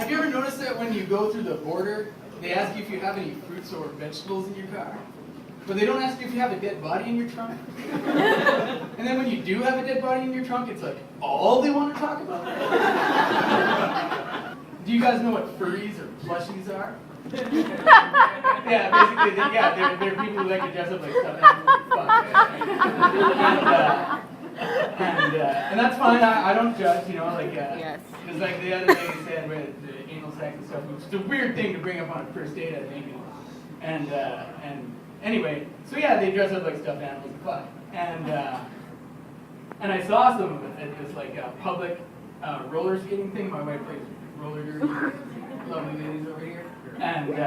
have you ever noticed that when you go through the border, they ask you if you have any fruits or vegetables in your car? But they don't ask you if you have a dead body in your trunk. And then when you do have a dead body in your trunk, it's like all they want to talk about. Do you guys know what furries or plushies are? Yeah, basically, they're people who like to dress up like stuff. And that's fine. I don't judge, you know, like Yes. it's like the other thing you said with the anal sex and stuff, which is a weird thing to bring up on a first date, I think. And anyway, so yeah, they dress up like stuffed animals and fly. And I saw some of it at this like public roller skating thing. My wife plays roller derby. Lovely ladies over here. And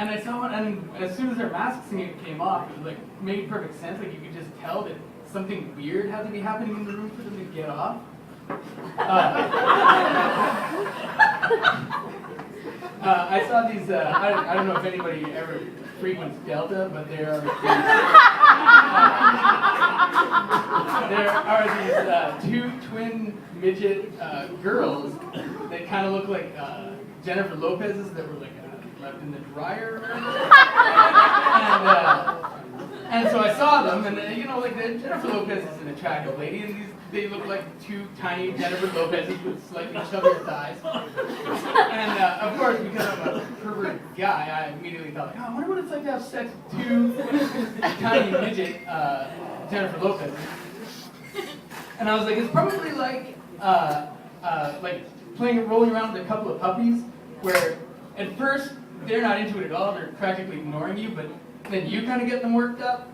I saw one, and as soon as their masks came off, it like made perfect sense. Like you could just tell that something weird had to be happening in the room for them to get off. I saw these, I don't know if anybody ever frequents Delta, but there are these two twin midget girls that kind of look like Jennifer Lopez's that were like left in the dryer. And so I saw them, and you know, like Jennifer Lopez is an attractive lady, and they look like two tiny Jennifer Lopez's with slightly chubbier thighs. And of course, because I'm a pervert guy, I immediately thought, like, oh, I wonder what it's like to have sex with two tiny midget Jennifer Lopez. And I was like, it's probably like rolling around with a couple of puppies, where at first they're not into it at all, they're practically ignoring you, but then you kind of get them worked up,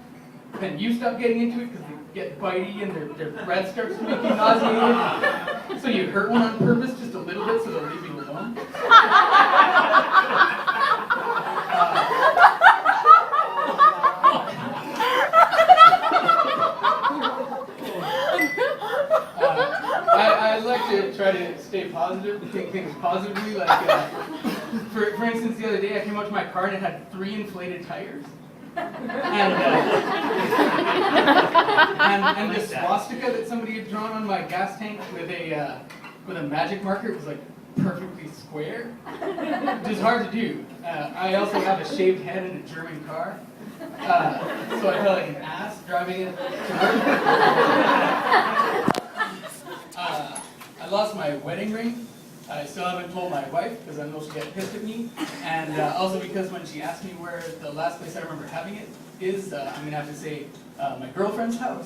then you stop getting into it because they get bitey and their breath starts to make you nauseated. So you hurt one on purpose just a little bit so they'll leave you alone. I like to try to stay positive, take things positively. Like, for instance, the other day I came out to my car and it had 3 inflated tires. And the swastika that somebody had drawn on my gas tank with a magic marker was like perfectly square, which is hard to do. I also have a shaved head in a German car, so I felt like an ass driving it to work. I lost my wedding ring. I still haven't told my wife because I know she'll get pissed at me, and also because when she asked me where the last place I remember having it is, I'm going to have to say my girlfriend's house.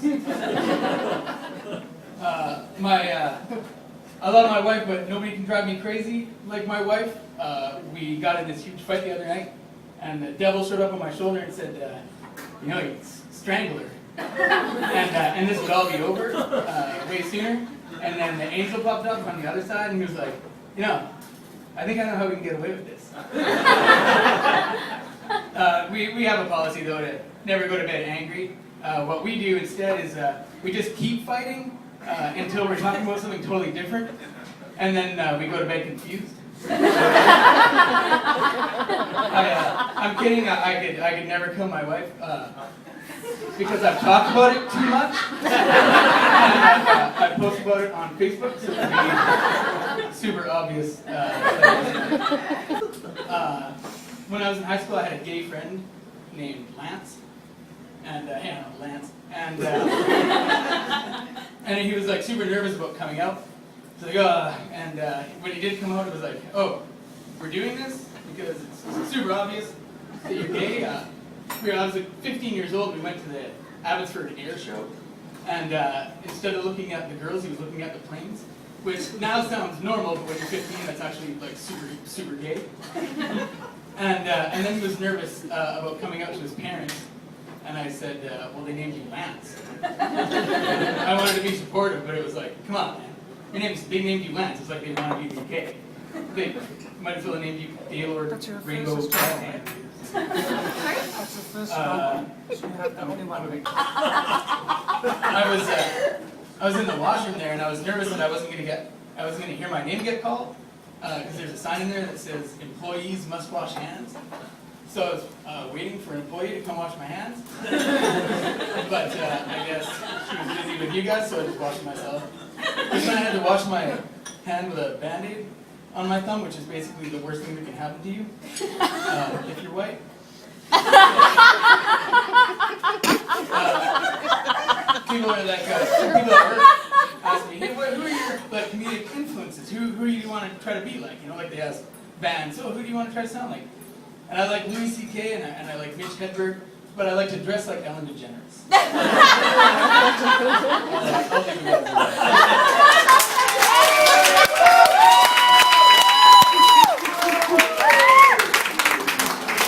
I love my wife, but nobody can drive me crazy like my wife. We got in this huge fight the other night, and the devil showed up on my shoulder and said, you know, you strangle her. And this would all be over way sooner. And then the angel popped up on the other side, and he was like, you know, I think I know how we can get away with this. We have a policy, though, to never go to bed angry. What we do instead is we just keep fighting until we're talking about something totally different, and then we go to bed confused. I'm kidding. I could never kill my wife because I've talked about it too much. I post about it on Facebook, so it'll be super obvious. When I was in high school, I had a gay friend named Lance, and and he was like super nervous about coming out. So like, and when he did come out, it was like, oh, we're doing this because it's super obvious that you're gay. I was like 15 years old. We went to the Abbotsford Air Show, and instead of looking at the girls, he was looking at the planes, which now sounds normal, but when you're 15, that's actually like super gay. And then he was nervous about coming out to his parents, and I said, well, they named you Lance. I wanted to be supportive, but it was like, come on, man. They named you Lance. It's like they wanted you to be gay. They might as well named you Gaylord Rainbow Ballman. That's the first one. So you have the only one. I was in the washroom there, and I was nervous that I wasn't going to hear my name get called, because there's a sign in there that says employees must wash hands. So I was waiting for an employee to come wash my hands, but I guess she was busy with you guys, so I just washed myself. This time I had to wash my hand with a Band-Aid, on my thumb, which is basically the worst thing that can happen to you if you're white. People are like, people at work ask me, hey, who are your like comedic influences? Who do you want to try to be like? You know, like they ask bands, oh, who do you want to try to sound like? And I like Louis C.K. and I like Mitch Hedberg, but I like to dress like Ellen DeGeneres. I'll leave you guys alone.